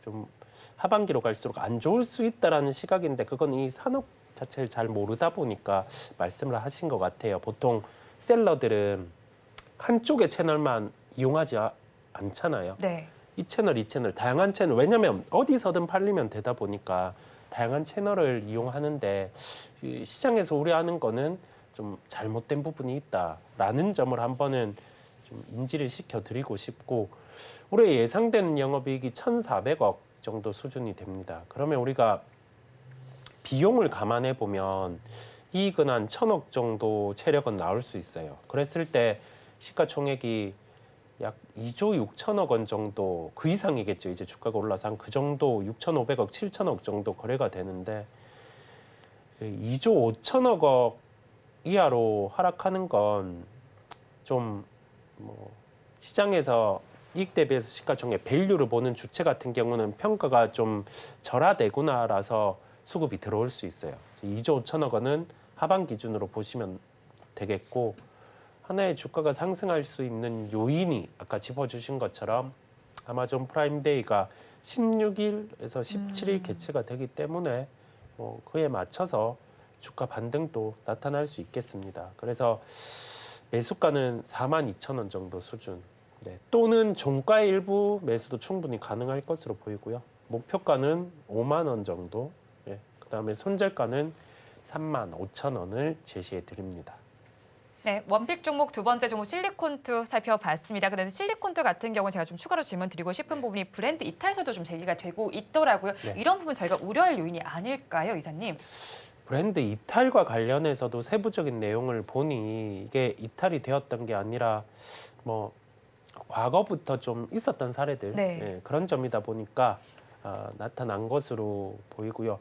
좀 하반기로 갈수록 안 좋을 수 있다라는 시각인데 그건 이 산업 자체를 잘 모르다 보니까 말씀을 하신 것 같아요. 보통 셀러들은 한쪽의 채널만 이용하지 않잖아요. 네. 이 채널 다양한 채널 왜냐하면 어디서든 팔리면 되다 보니까 다양한 채널을 이용하는데 시장에서 우려하는 거는 좀 잘못된 부분이 있다라는 점을 한번은 좀 인지를 시켜드리고 싶고 올해 예상되는 영업이익이 1,400억 정도 수준이 됩니다. 그러면 우리가 비용을 감안해 보면 이익은 한 1,000억 정도 체력은 나올 수 있어요. 그랬을 때 시가총액이 약 2조 6천억 원 정도 그 이상이겠죠. 이제 주가가 올라서 한 그 정도 6,500억, 7천억 정도 거래가 되는데 2조 5천억 원 이하로 하락하는 건 좀 시장에서 이익 대비해서 시가총액 밸류를 보는 주체 같은 경우는 평가가 좀 절하되구나라서 수급이 들어올 수 있어요. 2조 5천억 원은 하반 기준으로 보시면 되겠고 하나의 주가가 상승할 수 있는 요인이 아까 짚어주신 것처럼 아마존 프라임데이가 16일에서 17일 개최가 되기 때문에 그에 맞춰서 주가 반등도 나타날 수 있겠습니다. 그래서 매수가는 42,000원 정도 수준 네, 또는 종가의 일부 매수도 충분히 가능할 것으로 보이고요. 목표가는 5만 원 정도 네, 그다음에 손절가는 35,000원을 제시해 드립니다. 네, 원픽 종목 두 번째 종목 실리콘투 살펴봤습니다. 그런데 실리콘투 같은 경우는 제가 좀 추가로 질문 드리고 싶은 부분이 브랜드 이탈설도 좀 제기가 되고 있더라고요. 네. 이런 부분 저희가 우려할 요인이 아닐까요, 이사님? 브랜드 이탈과 관련해서도 세부적인 내용을 보니 이게 이탈이 되었던 게 아니라 과거부터 좀 있었던 사례들 네. 예, 그런 점이다 보니까 나타난 것으로 보이고요.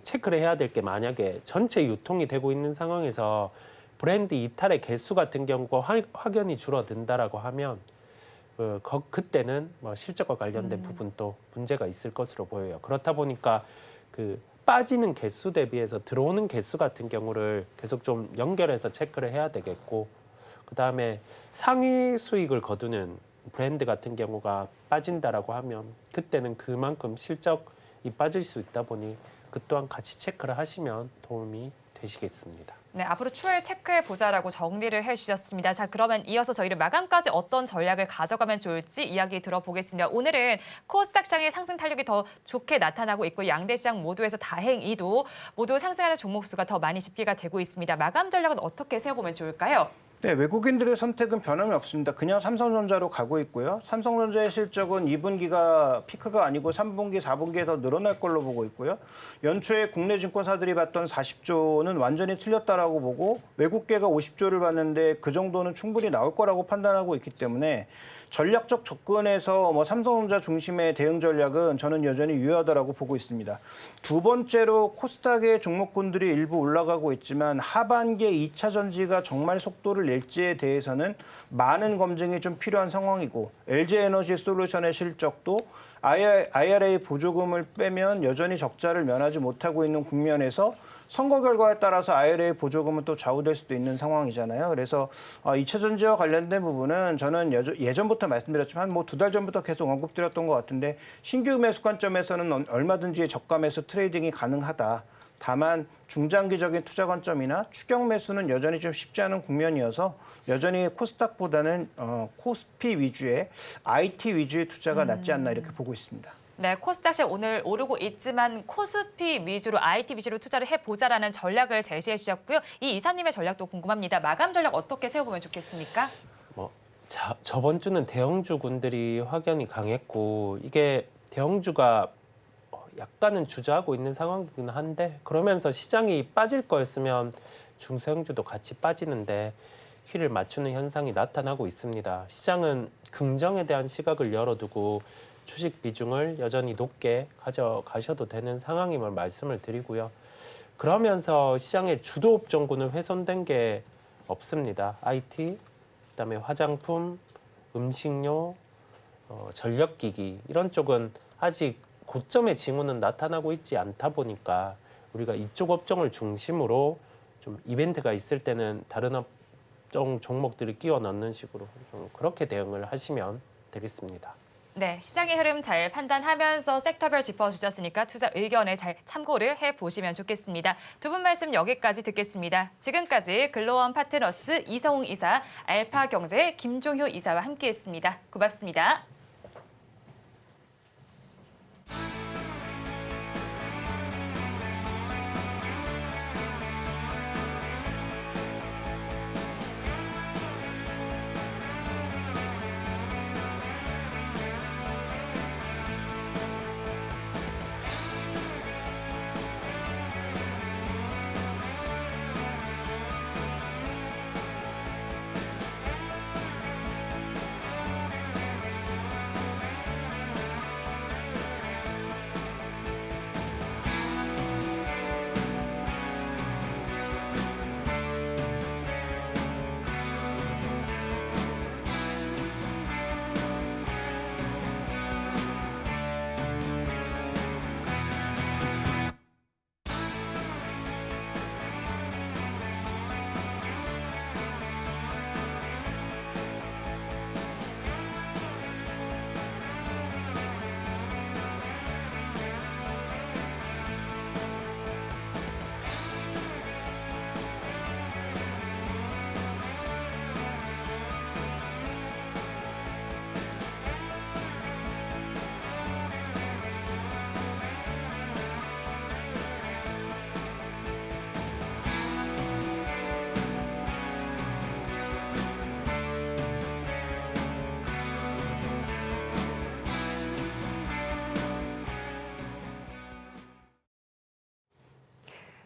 체크를 해야 될 게 만약에 전체 유통이 되고 있는 상황에서 브랜드 이탈의 개수 같은 경우가 확연히 줄어든다라고 하면 그때는 실적과 관련된 부분도 문제가 있을 것으로 보여요. 그렇다 보니까 빠지는 개수 대비해서 들어오는 개수 같은 경우를 계속 좀 연결해서 체크를 해야 되겠고 그다음에 상위 수익을 거두는 브랜드 같은 경우가 빠진다라고 하면 그때는 그만큼 실적이 빠질 수 있다 보니 그 또한 같이 체크를 하시면 도움이 되시겠습니다. 네, 앞으로 추후에 체크해 보자라고 정리를 해주셨습니다. 자, 그러면 이어서 저희는 마감까지 어떤 전략을 가져가면 좋을지 이야기 들어보겠습니다. 오늘은 코스닥 시장의 상승 탄력이 더 좋게 나타나고 있고 양대 시장 모두에서 다행히도 모두 상승하는 종목 수가 더 많이 집계가 되고 있습니다. 마감 전략은 어떻게 세워보면 좋을까요? 네, 외국인들의 선택은 변함이 없습니다. 그냥 삼성전자로 가고 있고요. 삼성전자의 실적은 2분기가 피크가 아니고 3분기, 4분기에 더 늘어날 걸로 보고 있고요. 연초에 국내 증권사들이 봤던 40조는 완전히 틀렸다라고 보고 외국계가 50조를 봤는데 그 정도는 충분히 나올 거라고 판단하고 있기 때문에 전략적 접근에서 삼성전자 중심의 대응 전략은 저는 여전히 유효하다라고 보고 있습니다. 두 번째로 코스닥의 종목군들이 일부 올라가고 있지만 하반기에 2차 전지가 정말 속도를 낼지에 대해서는 많은 검증이 좀 필요한 상황이고 LG에너지 솔루션의 실적도 IRA 보조금을 빼면 여전히 적자를 면하지 못하고 있는 국면에서 선거 결과에 따라서 IRA 보조금은 또 좌우될 수도 있는 상황이잖아요. 그래서 2차 전지와 관련된 부분은 저는 예전부터 말씀드렸지만 두 달 전부터 계속 언급드렸던 것 같은데 신규 매수 관점에서는 얼마든지 저가 매수 트레이딩이 가능하다. 다만 중장기적인 투자 관점이나 추격 매수는 여전히 좀 쉽지 않은 국면이어서 여전히 코스닥보다는 코스피 위주의 IT 위주의 투자가 낫지 않나 이렇게 보고 있습니다. 네, 코스닥 시장 오늘 오르고 있지만 코스피 위주로 IT 위주로 투자를 해보자라는 전략을 제시해 주셨고요. 이 이사님의 전략도 궁금합니다. 마감 전략 어떻게 세워보면 좋겠습니까? 저번 주는 대형주군들이 확연히 강했고 이게 대형주가 약간은 주저하고 있는 상황이긴 한데 그러면서 시장이 빠질 거였으면 중소형주도 같이 빠지는데 휘를 맞추는 현상이 나타나고 있습니다. 시장은 긍정에 대한 시각을 열어두고 주식 비중을 여전히 높게 가져가셔도 되는 상황임을 말씀을 드리고요. 그러면서 시장의 주도 업종군은 훼손된 게 없습니다. IT, 그다음에 화장품, 음식료, 전력기기 이런 쪽은 아직 고점의 징후는 나타나고 있지 않다 보니까 우리가 이쪽 업종을 중심으로 좀 이벤트가 있을 때는 다른 업종 종목들을 끼워 넣는 식으로 좀 그렇게 대응을 하시면 되겠습니다. 네, 시장의 흐름 잘 판단하면서 섹터별 짚어주셨으니까 투자 의견을 잘 참고를 해보시면 좋겠습니다. 두 분 말씀 여기까지 듣겠습니다. 지금까지 글로원 파트너스 이성웅 이사, 알파경제 김종효 이사와 함께했습니다. 고맙습니다.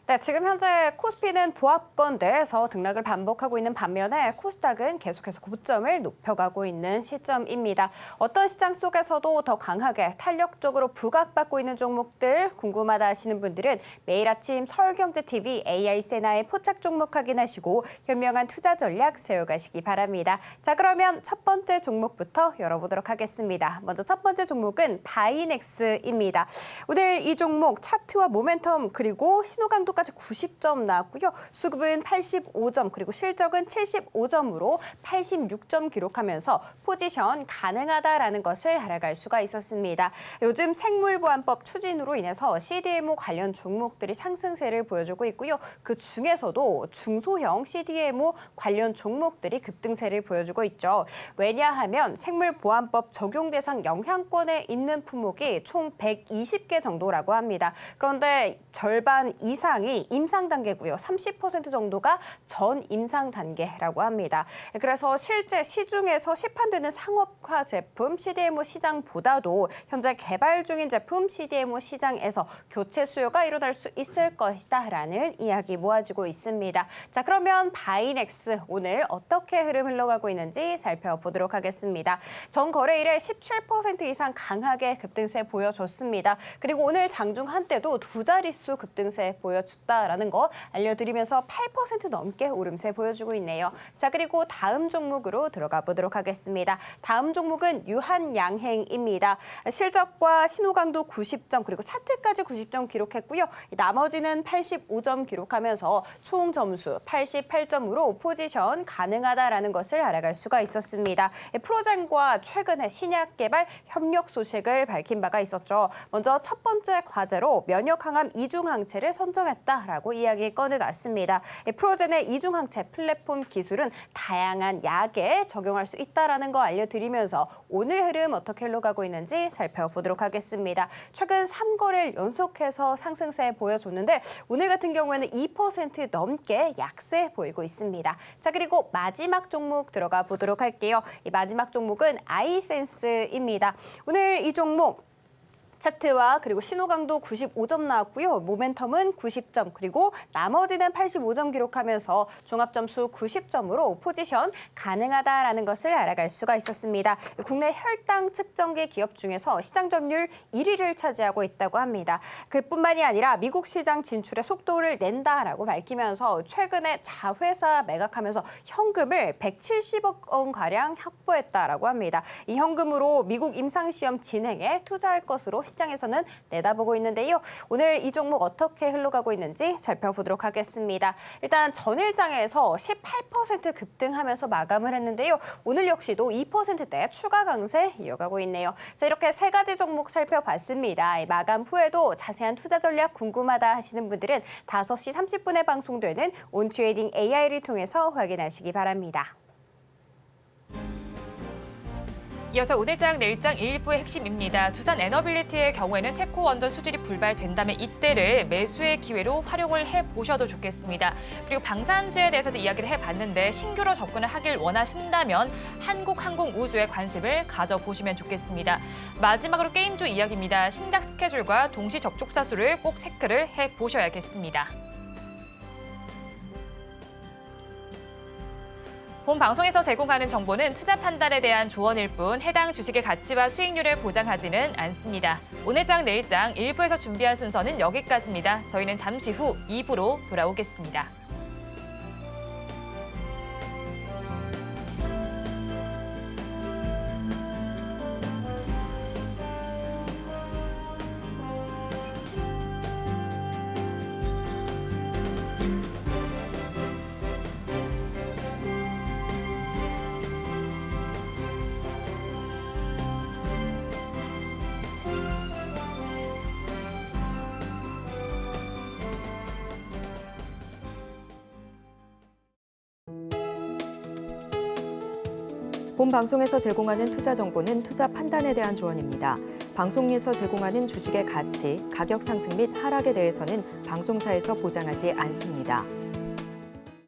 네, 지금 현재 코스피는 보합권 내에서 등락을 반복하고 있는 반면에 코스닥은 계속해서 고점을 높여가고 있는 시점입니다. 어떤 시장 속에서도 더 강하게 탄력적으로 부각받고 있는 종목들 궁금하다 하시는 분들은 매일 아침 서울경제TV AI 세나의 포착 종목 확인하시고 현명한 투자 전략 세워가시기 바랍니다. 자, 그러면 첫 번째 종목부터 열어보도록 하겠습니다. 먼저 첫 번째 종목은 바이넥스입니다. 오늘 이 종목 차트와 모멘텀 그리고 신호강도 성적까지 90점 나왔고요. 수급은 85점, 그리고 실적은 75점으로 86점 기록하면서 포지션 가능하다라는 것을 알아갈 수가 있었습니다. 요즘 생물보안법 추진으로 인해서 CDMO 관련 종목들이 상승세를 보여주고 있고요. 그 중에서도 중소형 CDMO 관련 종목들이 급등세를 보여주고 있죠. 왜냐하면 생물보안법 적용 대상 영향권에 있는 품목이 총 120개 정도라고 합니다. 그런데 절반 이상이 임상 단계고요. 30% 정도가 전 임상 단계라고 합니다. 그래서 실제 시중에서 시판되는 상업화 제품 CDMO 시장보다도 현재 개발 중인 제품 CDMO 시장에서 교체 수요가 일어날 수 있을 것이다라는 이야기 모아지고 있습니다. 자, 그러면 바이넥스 오늘 어떻게 흐름 흘러가고 있는지 살펴보도록 하겠습니다. 전 거래일에 17% 이상 강하게 급등세 보여줬습니다. 그리고 오늘 장중 한때도 두 자릿수 급등세 보여줬다라는 거 알려드리면서 8% 넘게 오름세 보여주고 있네요. 자, 그리고 다음 종목으로 들어가 보도록 하겠습니다. 다음 종목은 유한양행입니다. 실적과 신호강도 90점 그리고 차트까지 90점 기록했고요. 나머지는 85점 기록하면서 총 점수 88점으로 포지션 가능하다라는 것을 알아갈 수가 있었습니다. 프로젠과 최근에 신약 개발 협력 소식을 밝힌 바가 있었죠. 먼저 첫 번째 과제로 면역항암 이중항체를 선정했다라고 이야기 꺼내놨습니다. 프로젠의 이중항체 플랫폼 기술은 다양한 약에 적용할 수 있다라는 거 알려드리면서 오늘 흐름 어떻게 흘러가고 있는지 살펴보도록 하겠습니다. 최근 3거래일 연속해서 상승세 보여줬는데 오늘 같은 경우에는 2% 넘게 약세 보이고 있습니다. 자, 그리고 마지막 종목 들어가 보도록 할게요. 이 마지막 종목은 아이센스입니다. 오늘 이 종목 차트와 그리고 신호강도 95점 나왔고요. 모멘텀은 90점 그리고 나머지는 85점 기록하면서 종합점수 90점으로 포지션 가능하다라는 것을 알아갈 수가 있었습니다. 국내 혈당 측정기 기업 중에서 시장 점유율 1위를 차지하고 있다고 합니다. 그뿐만이 아니라 미국 시장 진출에 속도를 낸다라고 밝히면서 최근에 자회사 매각하면서 현금을 170억 원가량 확보했다라고 합니다. 이 현금으로 미국 임상시험 진행에 투자할 것으로 시장에서는 내다보고 있는데요. 오늘 이 종목 어떻게 흘러가고 있는지 살펴보도록 하겠습니다. 일단 전일장에서 18% 급등하면서 마감을 했는데요. 오늘 역시도 2%대 추가 강세 이어가고 있네요. 자, 이렇게 세 가지 종목 살펴봤습니다. 마감 후에도 자세한 투자 전략 궁금하다 하시는 분들은 5시 30분에 방송되는 온트레이딩 AI를 통해서 확인하시기 바랍니다. 이어서 오늘장 내일장 일부의 핵심입니다. 두산 에너빌리티의 경우에는 테코 원전 수질이 불발된다면 이때를 매수의 기회로 활용을 해보셔도 좋겠습니다. 그리고 방산주에 대해서도 이야기를 해봤는데 신규로 접근을 하길 원하신다면 한국항공우주에 관심을 가져보시면 좋겠습니다. 마지막으로 게임주 이야기입니다. 신작 스케줄과 동시 접촉사 수를 꼭 체크를 해보셔야겠습니다. 본 방송에서 제공하는 정보는 투자 판단에 대한 조언일 뿐 해당 주식의 가치와 수익률을 보장하지는 않습니다. 오늘장 내일장 1부에서 준비한 순서는 여기까지입니다. 저희는 잠시 후 2부로 돌아오겠습니다. 본 방송에서 제공하는 투자 정보는 투자 판단에 대한 조언입니다. 방송에서 제공하는 주식의 가치, 가격 상승 및 하락에 대해서는 방송사에서 보장하지 않습니다.